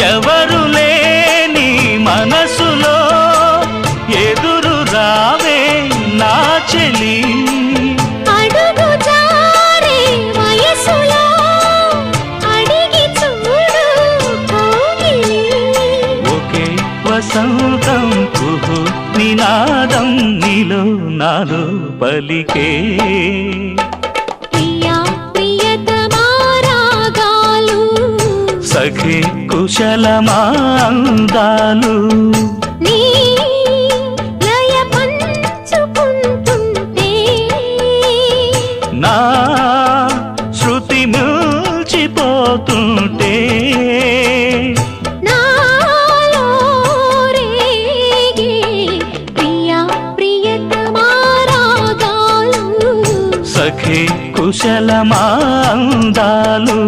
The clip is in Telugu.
ఎవరు లేని మనసులో ఎదురు రావే నా చెలి అడుగు జారే వయసులో అడిగి చూడు కోగిలి ఒకే వసంతం కుహు నినాదం నీలో నాలో పలికే ప్రియా ప్రియతమా రాగాలు సఖి కుశలమా అందాలు నీ లయ పంచుకుంటుంటే నా శృతి మిల్చిపోతుంటే నాలో రేగే ప్రియా ప్రియతమా రాగాలు సఖి కుశలమా అందాలు